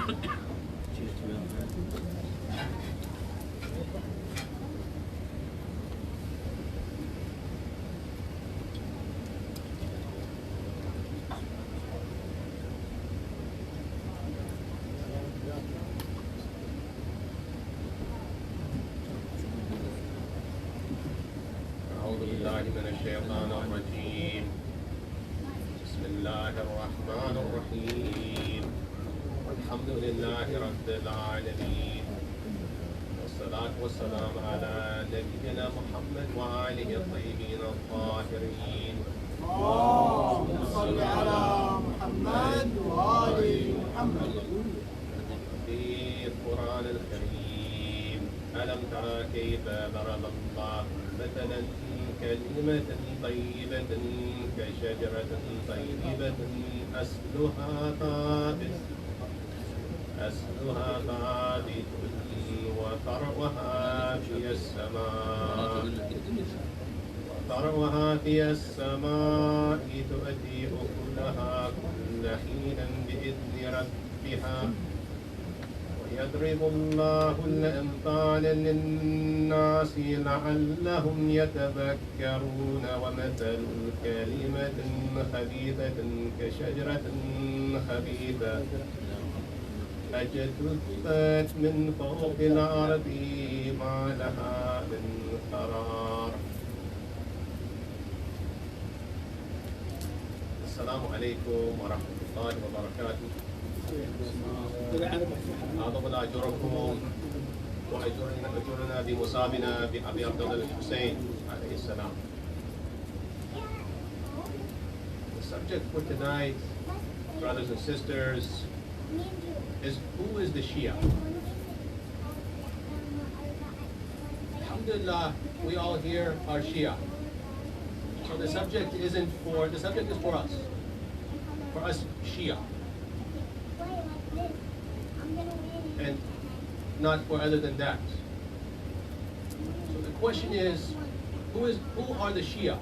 أعوذ بالله من الشيطان الرجيم. بسم الله الرحمن الرحيم. الحمد لله رب العالمين، والصلاة والسلام على نبينا محمد وآله الطيبين الطاهرين. اللهم صل على محمد وآل محمد. في القرآن الكريم ألم ترى كيف ضرب الله مثلا كلمة طيبة كشجرة طيبة أصلها ثابت وفرعها في السماء تؤتي أكلها كل حين بإذن ربها ويضرب الله الأمثال للناس لعلهم يتذكرون. ومثل كلمة خبيثة كشجرة خبيثة أجتثت من فوق الأرض ما لها من قرار. السلام عليكم ورحمة الله وبركاته. أعظم أجركم وأجرنا بمصابنا بأبي عبد الله الحسين عليه السلام. The subject for tonight, brothers and sisters, is who is the Shia? Alhamdulillah, we all here are Shia. So the subject is for us. For us Shia. And not for other than that. So the question is, who are the Shia?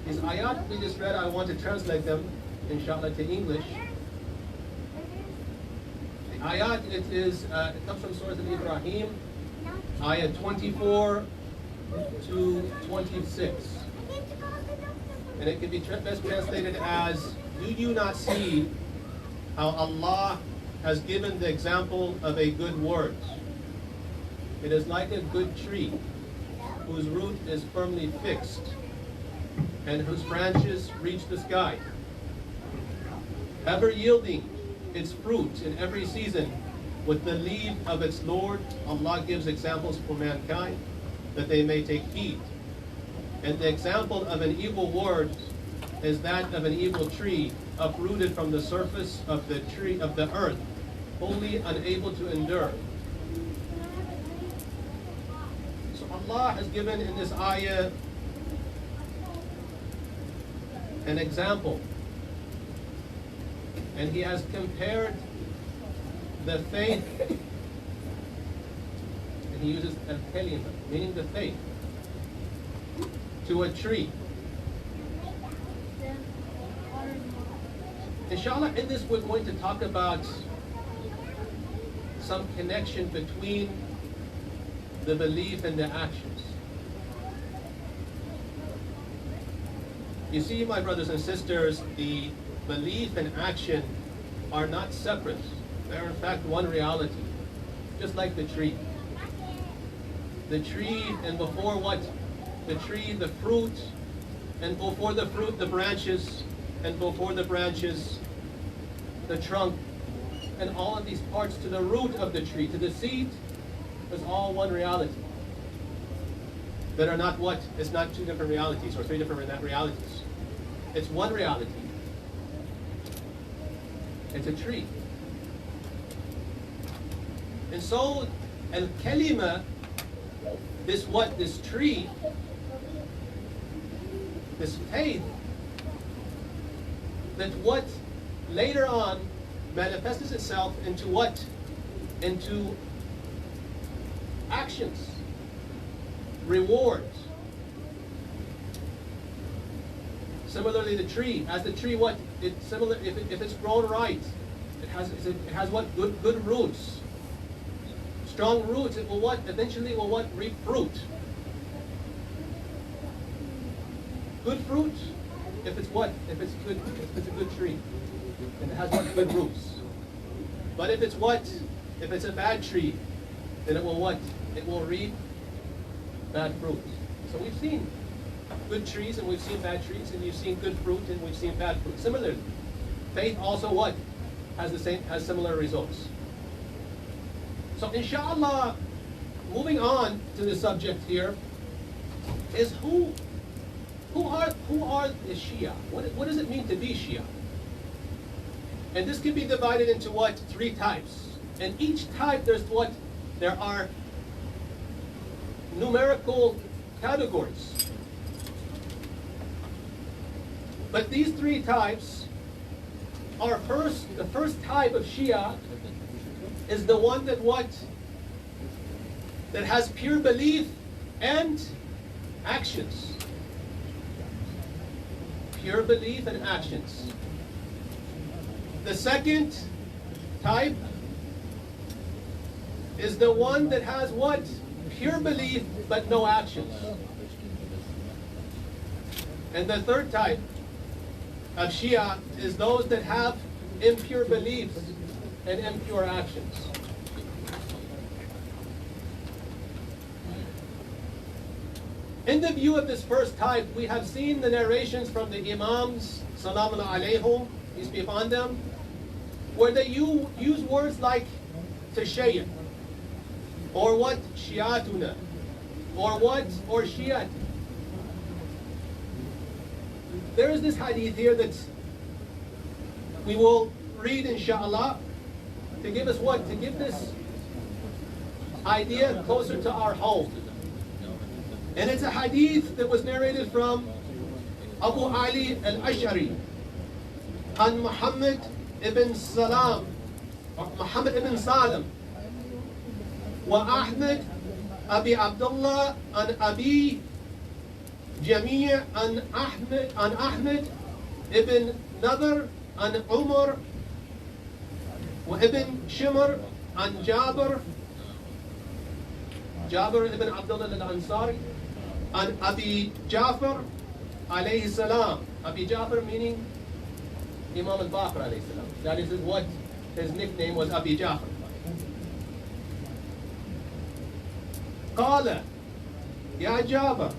These ayat we just read, I want to translate them, inshallah, to English. The ayat, it comes from Surah Al-Ibrahim, ayat 24 to 26. And it can be best translated as, do you not see how Allah has given the example of a good word? It is like a good tree whose root is firmly fixed and whose branches reach the sky, ever yielding its fruit in every season with the leave of its Lord. Allah gives examples for mankind that they may take heed. And the example of an evil word is that of an evil tree uprooted from the surface of the earth, wholly unable to endure. So Allah has given in this ayah an example, and He has compared the faith, and He uses al-kalima, meaning the faith, to a tree. Inshallah, in this we're going to talk about some connection between the belief and the actions. You see, my brothers and sisters, the belief and action are not separate. They're in fact one reality, just like the tree. The tree, and before what? The tree, the fruit, and before the fruit, the branches, and before the branches, the trunk, and all of these parts to the root of the tree, to the seed, is all one reality. That are not what? It's not two different realities or three different realities. It's one reality. It's a tree. And so, al-kalima, this tree, this faith, that what later on manifests itself into what? Into actions, rewards. Similarly, the tree, as the tree, what? It's similar, if it's grown right, It has what? Good roots. Strong roots. It will what? Eventually it will what? Reap fruit. Good fruit. If it's what? If it's good. If it's a good tree, and it has what? Good roots. But if it's what? If it's a bad tree, then it will what? It will reap bad fruit. So we've seen good trees and we've seen bad trees, and you've seen good fruit and we've seen bad fruit. Similarly, faith also what? Has similar results. So inshallah, moving on to the subject here is who are the Shia? What does it mean to be Shia? And this can be divided into what? 3 types. And each type there are numerical categories. But these 3 types are the first type of Shia is the one that has pure belief and actions. Pure belief and actions. The second type is the one that has what? Pure belief but no actions. And the third type of Shia is those that have impure beliefs and impure actions. In the view of this first type, we have seen the narrations from the Imams, salamun alayhum, peace be upon them, where they use words like tashayya, or what? Shiatuna, or what? Or Shiat. There is this hadith here that we will read inshallah to give us what? To give this idea closer to our home. And it's a hadith that was narrated from Abu Ali al-Ash'ari and Muhammad ibn Salam wa Ahmed Abi Abdullah and Abi Jamia and Ahmed ibn Nadr and Umar wa Ibn Shimr and Jabir ibn Abdullah al-Ansari and Abi Jafar alayhi salam. Abi Jafar meaning Imam al-Baqir alayhi salam. That is what his nickname was, Abi Jafar. قال يا جابر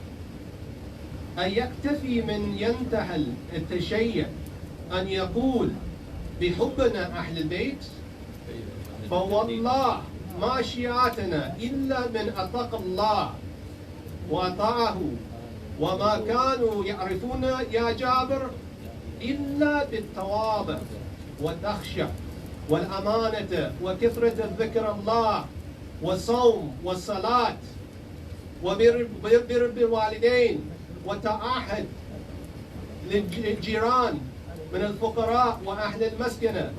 أيكتفي من ينتحل التشيع أن يقول بحبنا أهل البيت فوالله ما شيعتنا إلا من أطاق الله وأطاعه وما كانوا يعرفون يا جابر إلا بالتواضع والتخشع والأمانة وكثرة ذكر الله والصوم والصلاة وبر الوالدين والتعاهد للجيران من الفقراء وأهل المسكنة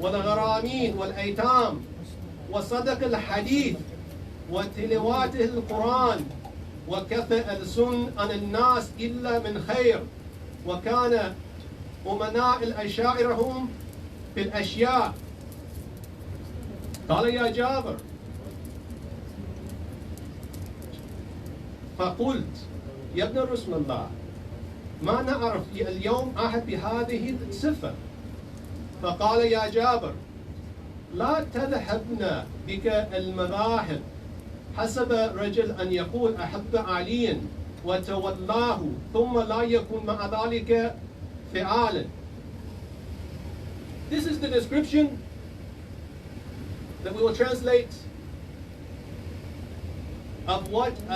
والغرامين والأيتام وصدق الحديث وتلاوته القرآن وكفى السن عن الناس إلا من خير وكان أمناء الأشاعرة هم في الأشياء. قال يا جابر فقلت يا ابن رسول الله ما نعرف اليوم أحد بهذه الصفة. فقال يا جابر لا تذهبن بك المذاهب حسب رجل أن يقول أحب عليا وتولاه ثم لا يكون مع ذلك فعالا. This is the description that we will translate of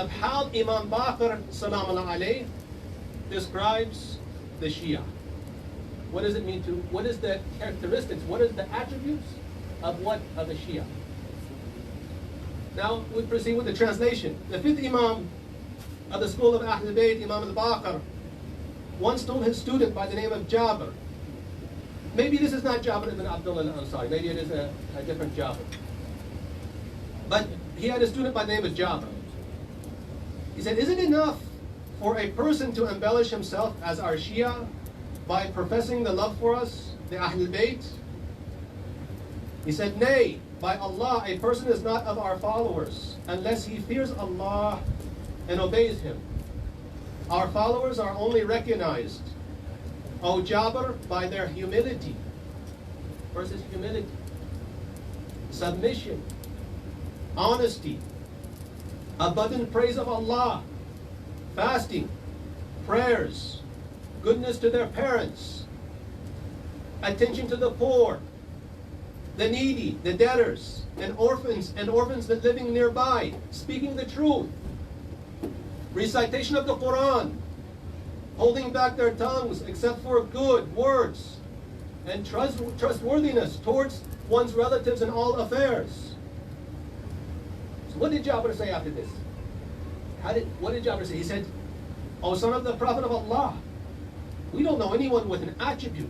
how Imam Baqir salamun alayh describes the Shia. What does it mean to? What is the characteristics? What is the attributes of a Shia? Now we proceed with the translation. The 5th Imam of the school of Ahl al-Bayt, Imam al-Baqir, once told his student by the name of Jabir. Maybe this is not Jabir ibn Abdullah al-Ansari. Maybe it is a different Jabir. But he had a student by the name of Jabir. He said, is it enough for a person to embellish himself as our Shia by professing the love for us, the Ahl al-Bayt? He said, nay, by Allah, a person is not of our followers unless he fears Allah and obeys Him. Our followers are only recognized, O Jabir, by their humility. First is humility, submission, honesty, abundant praise of Allah, fasting, prayers, goodness to their parents, attention to the poor, the needy, the debtors, and orphans that living nearby, speaking the truth, recitation of the Quran, holding back their tongues except for good words, and trustworthiness towards one's relatives in all affairs. So what did Jabir say after this? What did Jabir say? He said, O son of the Prophet of Allah, we don't know anyone with an attribute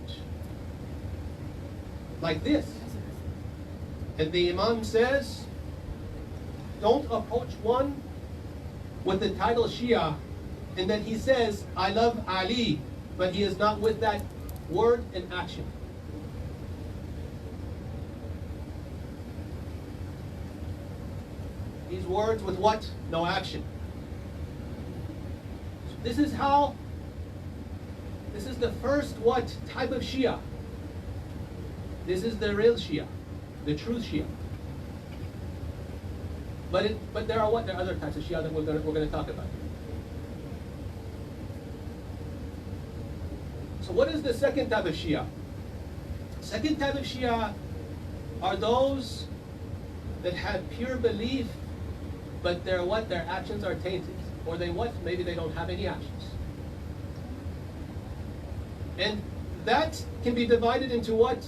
like this. And the Imam says, don't approach one with the title Shia in that he says, I love Ali, but he is not with that word and action. These words with what? No action. So this is the first what type of Shia. This is the real Shia, the truth Shia. But there are other types of Shia that we're going to talk about. So what is the second type of Shia? Second type of Shia are those that have pure belief, but their actions are tainted, or maybe they don't have any actions. And that can be divided into what?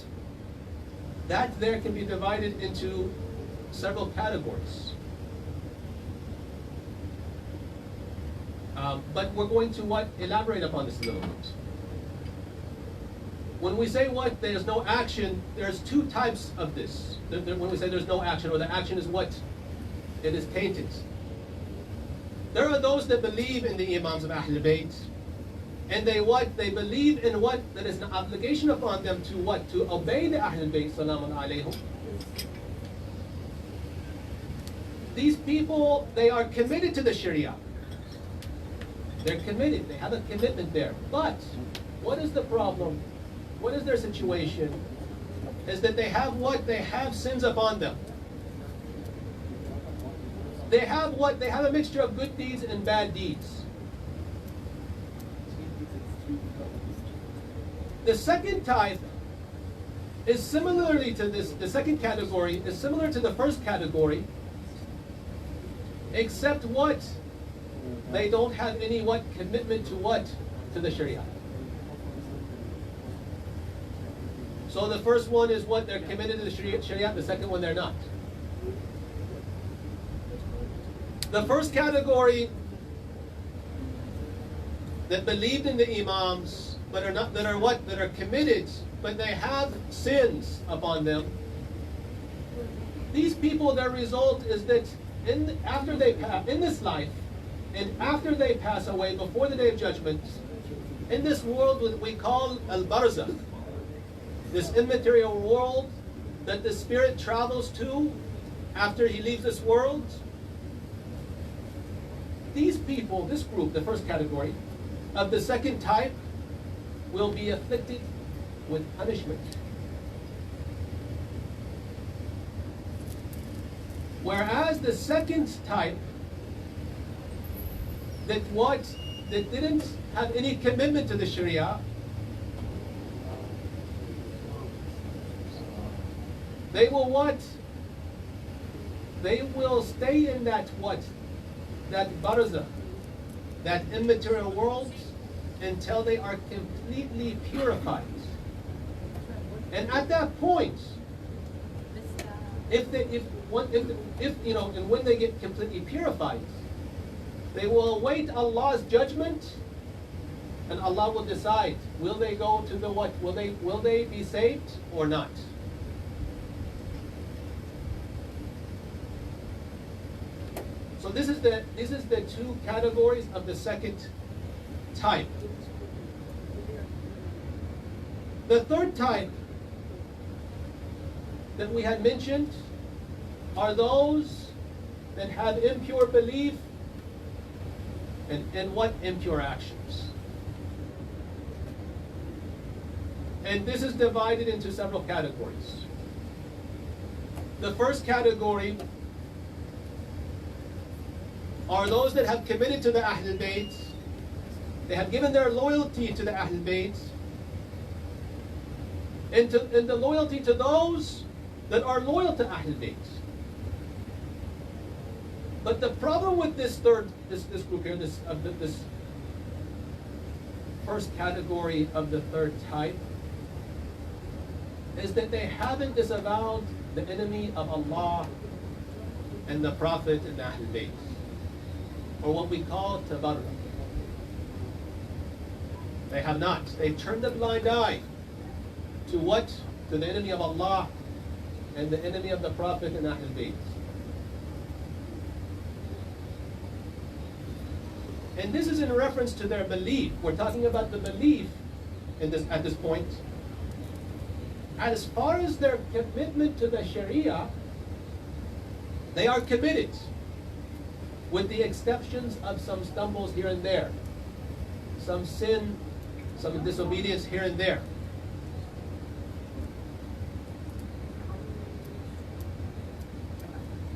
That there can be divided into several categories. But we're going to elaborate upon this a little bit. When we say there's no action, there's two types of this. When we say there's no action, or the action is it is tainted. There are those that believe in the Imams of Ahlul Bayt, and they believe in that is an obligation upon them to obey the Ahlul Bayt, salamun alayhum. These people, they are committed to the Sharia. They're committed, they have a commitment there. But what is the problem? What is their situation? Is that they have sins upon them. They have a mixture of good deeds and bad deeds. The second type is similarly to this, the second category is similar to the first category, except they don't have any commitment to the Sharia. So the first one is they're committed to the Sharia, the second one they're not. The first category that believed in the Imams but are not, that are committed, but they have sins upon them. These people, their result is that in this life, and after they pass away, before the Day of Judgment, in this world we call Al-Barzakh, this immaterial world that the spirit travels to after he leaves this world, these people, this group, the first category, of the second type, will be afflicted with punishment. Whereas the second type, that didn't have any commitment to the Sharia, they will They will stay in that barzakh, that immaterial world, until they are completely purified. And at that point, and when they get completely purified, they will await Allah's judgment, and Allah will decide, will they go to will they be saved or not? So this is the two categories of the second type. The third type that we had mentioned are those that have impure belief and what impure actions. And this is divided into several categories. The first category are those that have committed to the Ahlul Bayt. They have given their loyalty to the Ahlul Bayt and the loyalty to those that are loyal to Ahlul Bayt. But the problem with this group here, this first category of the third type, is that they haven't disavowed the enemy of Allah and the Prophet and the Ahlul Bayt, or what we call tabarruk. They have not. They turned a blind eye to what? To the enemy of Allah and the enemy of the Prophet and Ahlul Bayt. And this is in reference to their belief. We're talking about the belief at this point. As far as their commitment to the Sharia, they are committed, with the exceptions of some stumbles here and there, some sin, some disobedience here and there.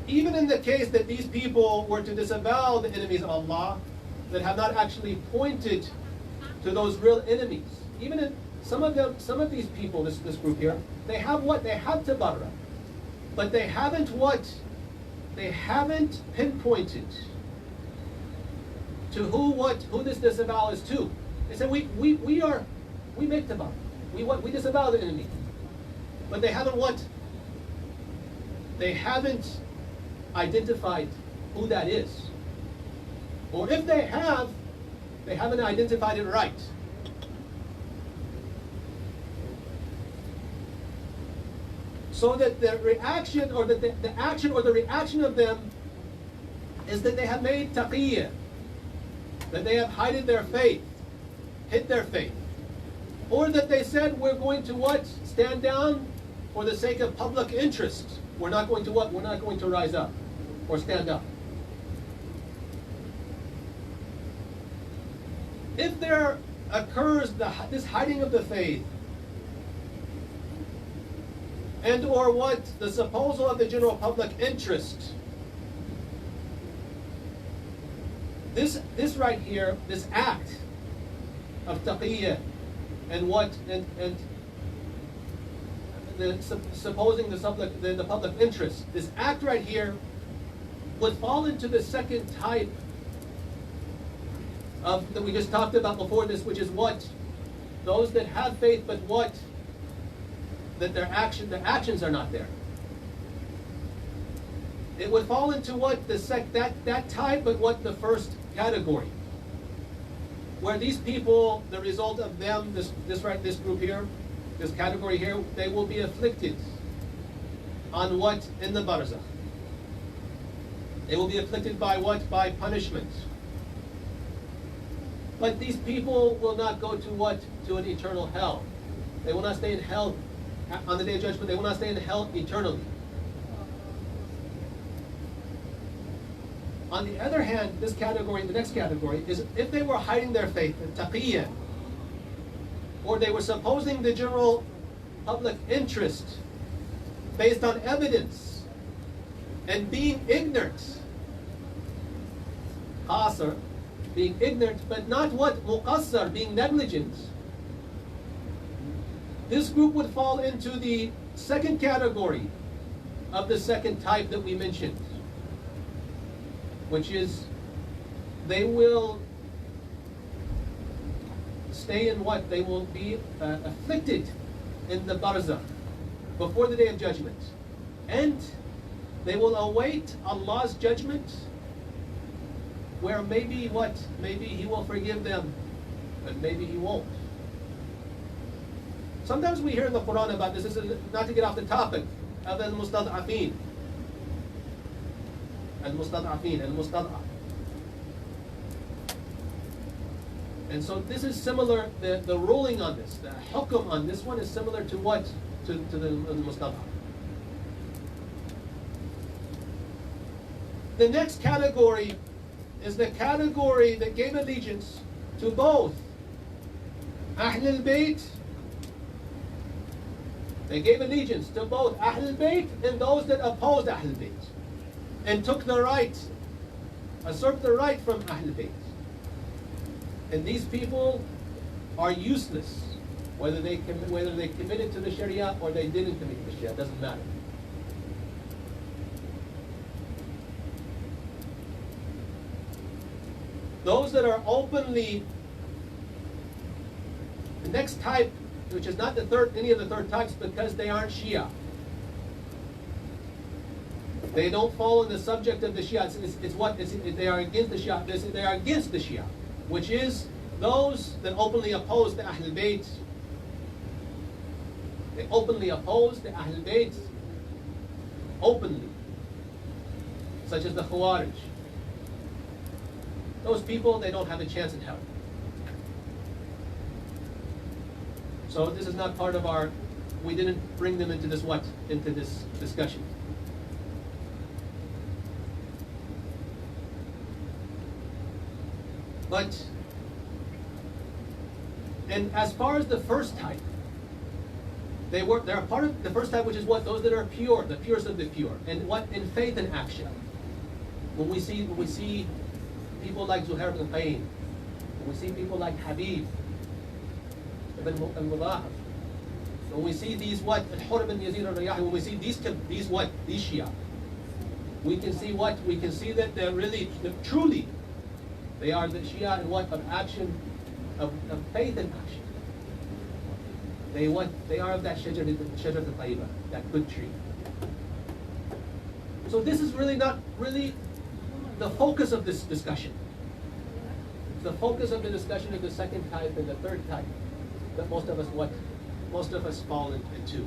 Even in the case that these people were to disavow the enemies of Allah, that have not actually pointed to those real enemies, even in some of these people, this group here, they have what? They have tabarra, but they haven't what? They haven't pinpointed to who this disavow is to. They said we make tabarra. We disavow the enemy. But they haven't what? They haven't identified who that is. Or if they have, they haven't identified it right. So that the reaction or the action or the reaction of them is that they have made taqiyya, that they have hid their faith, or that they said we're going to what? Stand down for the sake of public interest. We're not going to what? We're not going to rise up or stand up. If there occurs this hiding of the faith, and or what? The supposal of the general public interest. This right here, this act of taqiyya and what? And supposing the public interest, this act right here would fall into the second type of that we just talked about before this, which is what? Those that have faith, but what? That their actions are not there. It would fall into what? That type, but what? The first category. Where these people, the result of them, this group here, this category here, they will be afflicted on what? In the barzakh. They will be afflicted by what? By punishment. But these people will not go to what? To an eternal hell. They will not stay in hell on the Day of Judgment. They will not stay in hell eternally. On the other hand, this category, the next category, is if they were hiding their faith, taqiyya, or they were supposing the general public interest based on evidence and being ignorant, qasr, being ignorant, but not what? Muqassar, being negligent. This group would fall into the second category of the second type that we mentioned, which is they will stay in what? They will be afflicted in the barzakh before the Day of Judgment. And they will await Allah's judgment, where maybe what? Maybe He will forgive them, but maybe He won't. Sometimes we hear in the Quran about this. This is not to get off the topic of al-mustad'afin. Al-mustad'afin, al-mustad'af. And so this is similar, the ruling on this, the hukm on this one is similar to what? To the mustad'af. The next category is the category that gave allegiance to both Ahl al-Bayt. They gave allegiance to both Ahl al-Bayt and those that opposed Ahl al-Bayt, and took the right, usurped the right from Ahl al-Bayt. And these people are useless, whether they committed to the Sharia or they didn't commit to the Sharia, it doesn't matter. Those that are openly, the next type, which is not any of the third types, because they aren't Shia. They don't fall in the subject of the Shia. They are against the Shia. They are against the Shia, which is those that openly oppose the Ahl Bayt. They openly oppose the Ahl Bayt, openly, such as the Khawarij. Those people, they don't have a chance in hell. So this is not part of our, we didn't bring them into this discussion. But, and as far as the first type, they're a part of the first type, which is what? Those that are pure, the purest of the pure. And what? In faith and action. When we see people like Zuhair ibn Qayyim, when we see people like Habib ibn al-Mudahab, when we see these what? Al-Hur ibn Yazid al-Riyahi, when we see these Shia, we can see what? We can see that they're really, truly, they are the Shia in what? Of action, of faith and action. They are of that Shajar al-Tayyiba, that good tree. So this is really not really the focus of this discussion. The focus of the discussion is the second type and the third type that most of us fall into.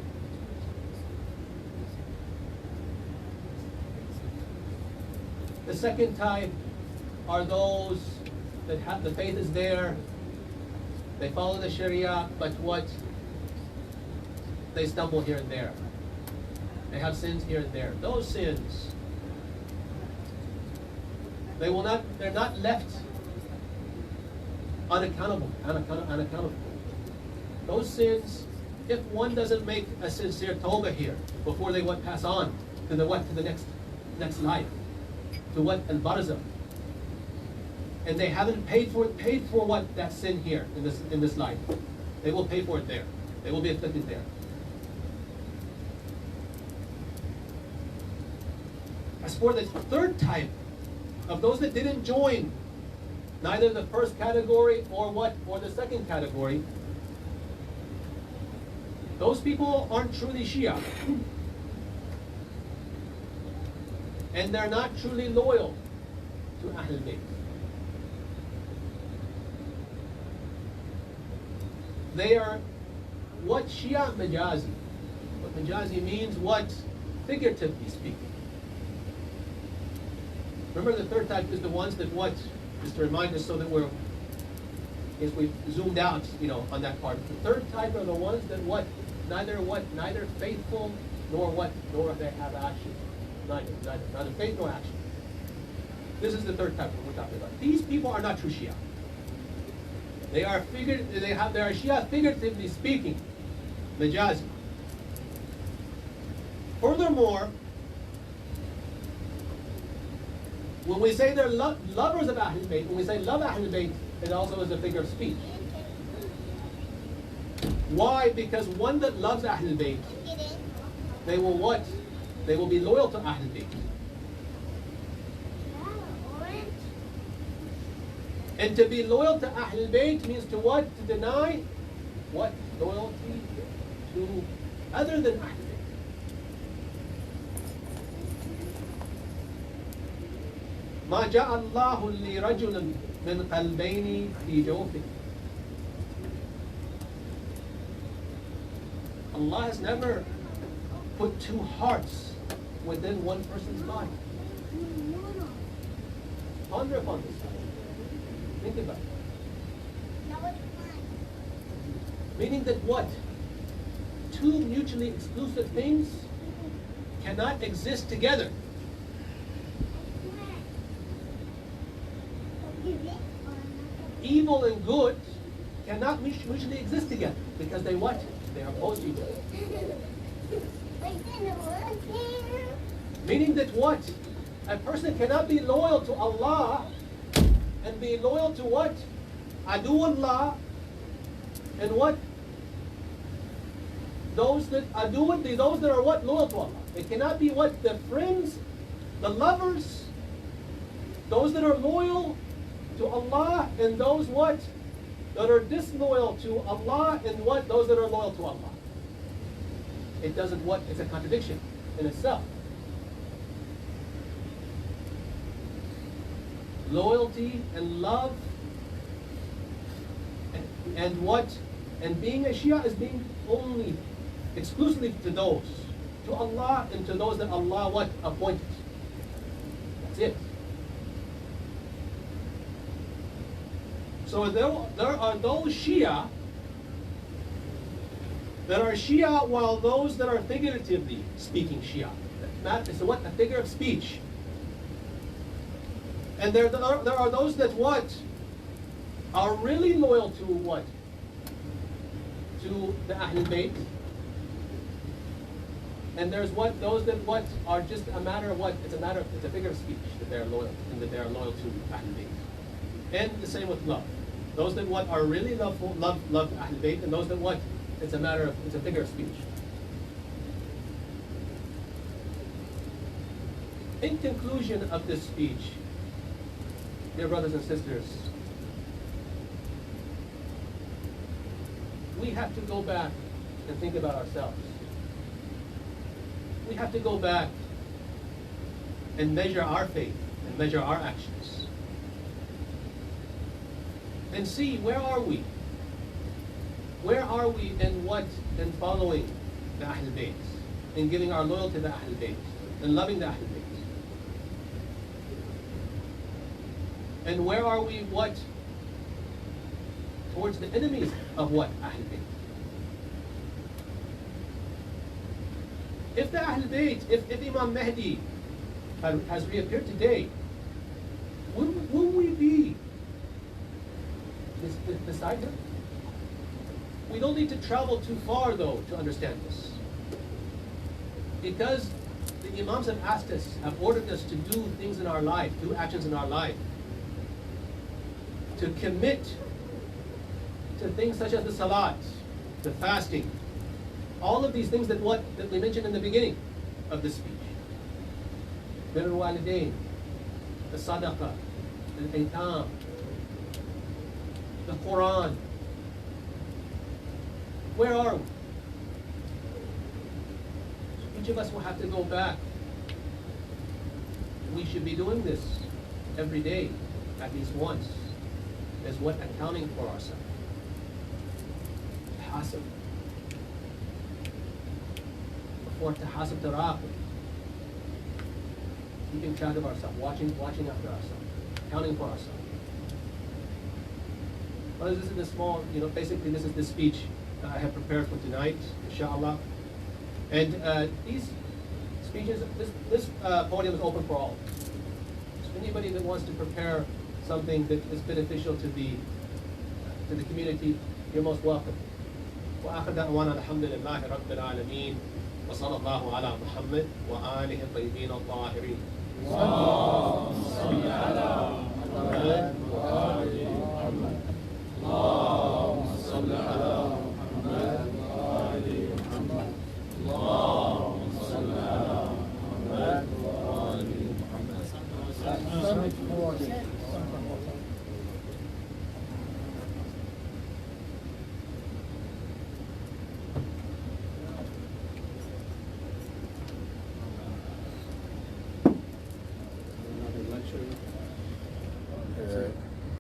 The second type are those that have the faith is there, they follow the Sharia, but what? They stumble here and there. They have sins here and there. Those sins, they're not left unaccountable. Those sins, if one doesn't make a sincere tawbah here before they pass on to the next life, to al-barzakh, and they haven't paid for what that sin here in this life, they will pay for it there. They will be afflicted there. As for the third type of those that didn't join neither the first category or the second category, those people aren't truly Shia. And they're not truly loyal to Ahlul Bayt. They are what Shia Majazi. What Majazi means, what? Figuratively speaking. Remember, the third type is the ones that what? Just to remind us so that we zoomed out, on that part. The third type are the ones that neither faithful nor they have action. Neither faith nor action. This is the third type that we're talking about. These people are not true Shia. They are Shia figuratively speaking, Majazi. Furthermore, when we say they're lovers of Ahlul Bayt, when we say love Ahlul Bayt, it also is a figure of speech. Why? Because one that loves Ahlul Bayt, they will what? They will be loyal to Ahlul Bayt. And to be loyal to Ahlul Bayt means to what? To deny what? Loyalty to other than Ahlul Bayt. ما جعل الله لرجل من قلبين في جوفه. Allah has never put two hearts within one person's mind. Ponder upon this. Think about it. Meaning that what? Two mutually exclusive things cannot exist together. evil and good cannot mutually exist together because they what? They are opposed to each other. Meaning that what? A person cannot be loyal to Allah and be loyal to what? Aduullah and what? Those that are what? Loyal to Allah. It cannot be what? The friends, the lovers, those that are loyal to Allah and those what? That are disloyal to Allah and what? Those that are loyal to Allah. It doesn't what? It's a contradiction in itself. Loyalty and love and what? And being a Shia is being only exclusively to those, to Allah and to those that Allah what? Appointed. That's it. So there are those Shia that are Shia, while those that are figuratively speaking Shia. It's what? A figure of speech. And there are those that what? Are really loyal to what? To the Ahlul Bayt. And there's what? Those that what? Are just a matter of what? It's a figure of speech that they're loyal, and that they are loyal to Ahlul Bayt. And the same with love. Those that what? Are really love Ahlul Bayt, and those that what? It's a figure of speech. In conclusion of this speech, dear brothers and sisters, we have to go back and think about ourselves. We have to go back and measure our faith and measure our actions. And see, where are we? Where are we in what? In following the Ahlul Bayt, in giving our loyalty to the Ahlul Bayt, in loving the Ahlul Bayt. And where are we what? Towards the enemies of what? Ahlul Bayt. If the Ahlul Bayt, if Imam Mahdi has reappeared today, will we be beside him? We don't need to travel too far though to understand this. Because the Imams have asked us, have ordered us to do things in our life, do actions in our life, to commit to things such as the salat, the fasting, all of these things that we mentioned in the beginning of this speech. Bir al-walidain, the sadaqah, the aitam, the Quran. Where are we? Each of us will have to go back. We should be doing this every day, at least once, as what? Accounting for ourselves. Tahasab. Before tahasab taraqib. Keeping track of ourselves, watching after ourselves, accounting for ourselves. Well, this is the small, basically this is the speech I have prepared for tonight, inshallah. And these speeches, this podium is open for all. So anybody that wants to prepare something that is beneficial to the community, you're most welcome. وآخر دعوانا الحمد لله رب العالمين وصلى الله على محمد وآله الطيبين الطاهرين.